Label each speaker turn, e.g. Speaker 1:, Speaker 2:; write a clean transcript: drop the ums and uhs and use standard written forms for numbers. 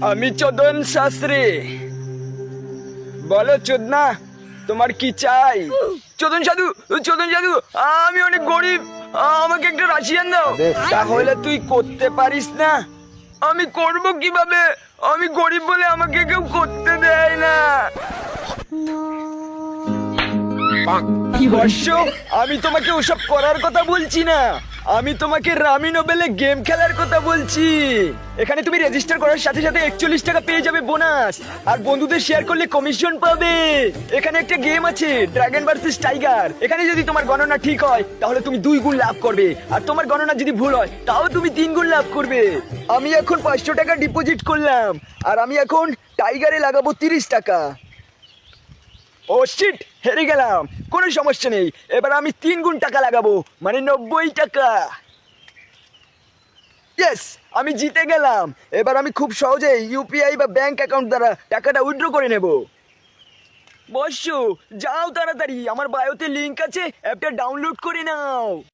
Speaker 1: আমি চোদন শাস্ত্রী। বলো চোদনা, তোমার কি চাই? চোদন সাধু, চোদন সাধু, আমি অনেক গরিব, আমাকে একটা রাশিয়ান দাও। তাহলে তুই করতে পারিস না? আমি করব কিভাবে? আমি গরিব বলে আমাকে কেউ করতে দেয় না। বর্ষ, আমি তোমাকে ওসব করার কথা বলছি না, আমি তোমাকে রামি নোবেলে গেম খেলার কথা বলছি। এখানে তুমি রেজিস্টার করার সাথে সাথে 41 টাকা পেয়ে যাবে বোনাস, আর বন্ধুদের শেয়ার করলে কমিশন পাবে। এখানে একটা গেম আছে, ড্রাগন ভার্সেস টাইগার। এখানে যদি তোমার গণনা ঠিক হয় তাহলে তুমি 2 গুণ লাভ করবে, আর তোমার গণনা যদি ভুল হয় তাও তুমি 3 গুণ লাভ করবে। আমি এখন 500 টাকা ডিপোজিট করলাম, আর আমি এখন টাইগারে লাগাবো 30 টাকা। ও শিট, হেরে গেলাম। কোনো সমস্যা নেই, এবার আমি 3 গুণ টাকা লাগাবো, মানে 90 টাকা। ইয়েস, আমি জিতে গেলাম। এবার আমি খুব সহজেই ইউপিআই বা ব্যাংক অ্যাকাউন্ট দ্বারা টাকাটা উইথড্র করে নেব। বসো, যাও তাড়াতাড়ি, আমার বায়োতে লিংক আছে, অ্যাপটা ডাউনলোড করে নাও।